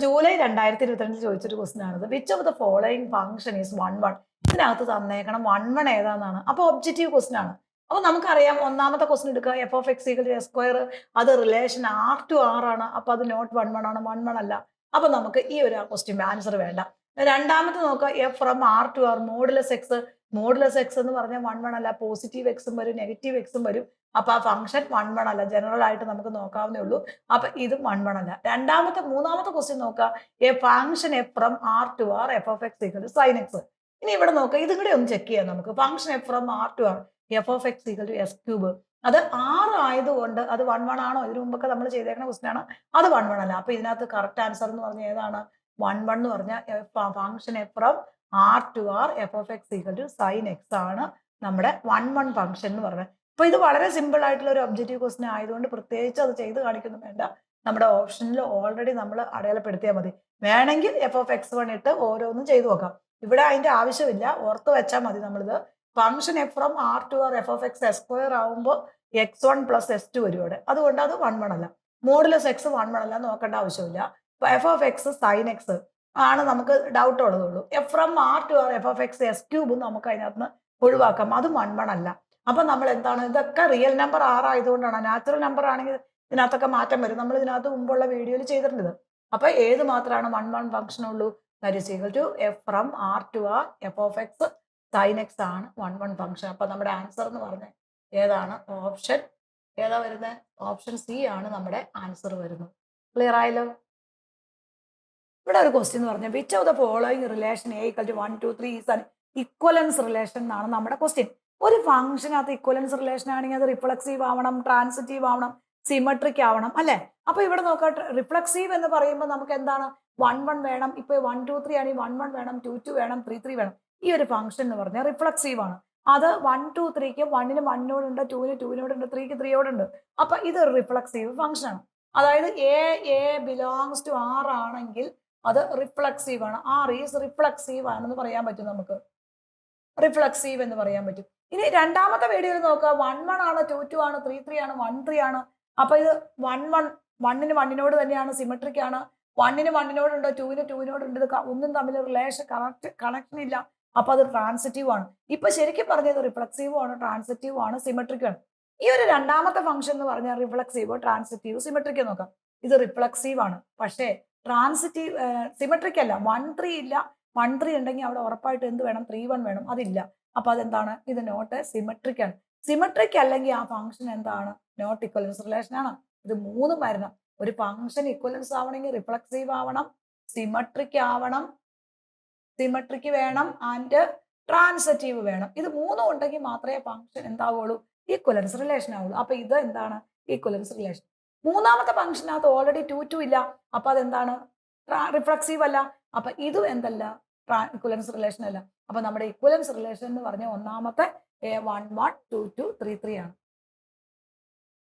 July 2022 ചോദിച്ചൊരു question ആണിത്. Which of the following function is 1 1? ഇതിനകത്ത് തന്നേക്കണം 1 1 ഏതാണെന്നാണ്. അപ്പോൾ ഒബ്ജക്റ്റീവ് ക്വസ്റ്റൻ ആണ്. അപ്പോൾ നമുക്കറിയാം ഒന്നാമത്തെ ക്വസ്റ്റൻ എടുക്കുക, F of X equal to S square, അത് റിലേഷൻ ആർ ടു ആർ ആണ്. അപ്പോൾ അത് നോട്ട് 1 1 ആണ്, 1 1 അല്ല. അപ്പോൾ നമുക്ക് ഈ ഒരു ക്വസ്റ്റ്യൻ ആൻസർ വേണ്ട. രണ്ടാമത്തെ നോക്കുക, F from R to R modulus X. Modulus X എന്ന് പറഞ്ഞാൽ 1 1 അല്ല, പോസിറ്റീവ് എക്സും വരും നെഗറ്റീവ് എക്സും വരും. അപ്പൊ ആ ഫംഗ്ഷൻ 1 1 അല്ല, ജനറൽ ആയിട്ട് നമുക്ക് നോക്കാവുന്നേ ഉള്ളൂ. അപ്പൊ ഇത് 1 1 അല്ല. മൂന്നാമത്തെ ക്വസ്റ്റ്യൻ നോക്കുക, a function F from R to R F of X equal to sine X. ഇനി ഇവിടെ നോക്കുക, ഇതും കൂടെ ഒന്ന് ചെക്ക് ചെയ്യാം നമുക്ക്. Function F from R to R F of X equal to S cube. അത് 6 ആയതുകൊണ്ട് അത് 1 1 ആണോ? ഇതിനു മുമ്പൊക്കെ നമ്മൾ ചെയ്തേക്കുന്ന ക്വസ്റ്റ്യൻ ആണ്. അത് 1 1 അല്ല. അപ്പൊ ഇതിനകത്ത് കറക്റ്റ് ആൻസർ എന്ന് പറഞ്ഞാൽ ഏതാണ്? 1 1 എന്ന് പറഞ്ഞാൽ function F from R to R F of X equal to sine X ആണ് നമ്മുടെ 1 1 ഫംഗ്ഷൻ എന്ന് പറഞ്ഞത്. അപ്പൊ ഇത് വളരെ സിമ്പിൾ ആയിട്ടുള്ള ഒരു ഒബ്ജക്റ്റീവ് ക്വസ്റ്റൻ ആയതുകൊണ്ട് പ്രത്യേകിച്ച് അത് ചെയ്ത് കാണിക്കുന്നു വേണ്ട. നമ്മുടെ ഓപ്ഷനിൽ ഓൾറെഡി നമ്മൾ അടയാളപ്പെടുത്തിയാൽ മതി. വേണമെങ്കിൽ എഫ് ഓഫ് എക്സ് 1 ഇട്ട് ഓരോന്നും ചെയ്തു നോക്കാം. ഇവിടെ അതിന്റെ ആവശ്യമില്ല, ഓർത്ത് വെച്ചാൽ മതി. നമ്മളിത് function F from R to R F of X S square ആവുമ്പോൾ x1 പ്ലസ് എസ് ടു വരും അവിടെ. അതുകൊണ്ട് അത് 1 1 അല്ല. മോഡുലസ് എക്സ് 1 1 അല്ല, നോക്കേണ്ട ആവശ്യമില്ല. F of X sine X ആണ് നമുക്ക് ഡൗട്ട് ഉള്ളതുള്ളൂ. F from R to R F of X S cube നമുക്ക് അതിനകത്ത് നിന്ന് ഒഴിവാക്കാം. അത് 1 1 അല്ല. അപ്പൊ നമ്മൾ എന്താണ്, ഇതൊക്കെ റിയൽ നമ്പർ 6 ആയതുകൊണ്ടാണ്. നാച്ചുറൽ നമ്പർ ആണെങ്കിൽ ഇതിനകത്തൊക്കെ മാറ്റം വരും. നമ്മൾ ഇതിനകത്ത് മുമ്പുള്ള വീഡിയോയിൽ ചെയ്തിട്ടുണ്ട്. അപ്പൊ ഏത് മാത്രമാണ് 1 1 ഫംഗ്ഷൻ ഉള്ളൂ? That is equal to F from R to R F of X sine X ആണ് 1 1 ഫംഗ്ഷൻ. അപ്പൊ നമ്മുടെ ആൻസർ എന്ന് പറഞ്ഞത് ഏതാണ്? ഓപ്ഷൻ ഏതാ വരുന്നത്? ഓപ്ഷൻ സി ആണ് നമ്മുടെ ആൻസർ വരുന്നത്. ക്ലിയർ ആയല്ലോ? ഇവിടെ ഒരു ക്വസ്റ്റ്യൻ എന്ന് പറഞ്ഞാൽ which of the following relation A equal to 1 2 3 is an equivalence relation എന്നാണ് നമ്മുടെ ക്വസ്റ്റ്യൻ. ഒരു ഫംഗ്ഷനകത്ത് ഇക്വലൻസ് റിലേഷൻ ആണെങ്കിൽ അത് റിഫ്ലക്സീവ് ആവണം, ട്രാൻസിറ്റീവ് ആവണം, സിമെട്രിക് ആവണം അല്ലെ? അപ്പൊ ഇവിടെ നോക്കാം, റിഫ്ലക്സീവ് എന്ന് പറയുമ്പോൾ നമുക്ക് എന്താണ്? 1 1 വേണം. ഇപ്പൊ 1 2 3 ആണെങ്കിൽ 1 1 വേണം, 2 2 വേണം, 3 3 വേണം. ഈ ഒരു ഫംഗ്ഷൻ എന്ന് പറഞ്ഞാൽ റിഫ്ലക്സീവ് ആണ്. അത് 1 2 3ക്ക് 1ന് 1നോടുണ്ട്, 2ന് 2നോടുണ്ട്, 3ക്ക് 3യോടുണ്ട്. അപ്പൊ ഇത് റിഫ്ലക്സീവ് ഫംഗ്ഷൻ ആണ്. അതായത് എ ബിലോങ്സ് ടു ആർ ആണെങ്കിൽ അത് റിഫ്ലക്സീവ് ആണ്. ആർ ഈസ് റിഫ്ലക്സീവ് ആണെന്ന് പറയാൻ പറ്റും നമുക്ക്. റിഫ്ലക്സീവ് എന്ന് പറയാൻ പറ്റും. ഇനി രണ്ടാമത്തെ വീഡിയോയിൽ നോക്കുക, 1 1 ആണ്, 2 2 ആണ്, 3 3 ആണ്, 1 3 ആണ്. അപ്പൊ ഇത് 1 1 1ന് 1നോട് തന്നെയാണ്, സിമെട്രിക് ആണ്. 1ന് 1നോടുണ്ട്, 2ന് 2നോടുണ്ട്. ഇത് ഒന്നും തമ്മിൽ റിലേഷൻ കണക്ഷൻ ഇല്ല. അപ്പൊ അത് ട്രാൻസിറ്റീവ് ആണ്. ഇപ്പൊ ശരിക്കും പറഞ്ഞത് റിഫ്ലക്സീവ് ആണ്, ട്രാൻസിറ്റീവ് ആണ്, സിമെട്രിക് ആണ്. ഈ ഒരു രണ്ടാമത്തെ ഫംഗ്ഷൻ എന്ന് പറഞ്ഞാൽ റിഫ്ലക്സീവ്, ട്രാൻസിറ്റീവ്, സിമെട്രിക് നോക്കാം. ഇത് റിഫ്ലക്സീവ് ആണ്. പക്ഷേ ട്രാൻസിറ്റീവ് സിമെട്രിക് അല്ല. 1 3 ഇല്ല. 1 3 ഉണ്ടെങ്കിൽ അവിടെ ഉറപ്പായിട്ട് എന്ത് വേണം? 3 1 വേണം. അതില്ല. അപ്പൊ അതെന്താണ്? ഇത് നോട്ട് സിമെട്രിക് ആണ്. സിമെട്രിക് അല്ലെങ്കിൽ ആ ഫംഗ്ഷൻ എന്താണ്? നോട്ട് ഇക്വലൻസ് റിലേഷൻ ആണ്. ഇത് മൂന്നും വരണം. ഒരു ഫംഗ്ഷൻ ഇക്വലൻസ് ആവണമെങ്കിൽ റിഫ്ലക്സീവ് ആവണം, സിമെട്രിക് ആവണം, സിമെട്രിക് വേണം, ആൻഡ് ട്രാൻസിറ്റീവ് വേണം. ഇത് മൂന്നും ഉണ്ടെങ്കിൽ മാത്രമേ ഫംഗ്ഷൻ എന്താവുള്ളൂ? ഈക്വലൻസ് റിലേഷൻ ആവുള്ളൂ. അപ്പൊ ഇത് എന്താണ്? Equivalence relation. മൂന്നാമത്തെ ഫംഗ്ഷനകത്ത് ഓൾറെഡി 2 2 ഇല്ല. അപ്പൊ അതെന്താണ്? റിഫ്ലക്സീവ് അല്ല. അപ്പൊ ഇതും എന്തല്ല? ഇക്വലൻസ് റിലേഷൻ അല്ല. അപ്പൊ നമ്മുടെ ഇക്വലൻസ് റിലേഷൻ എന്ന് പറഞ്ഞ ഒന്നാമത്തെ 1 1 2 2 3 3 ആണ്.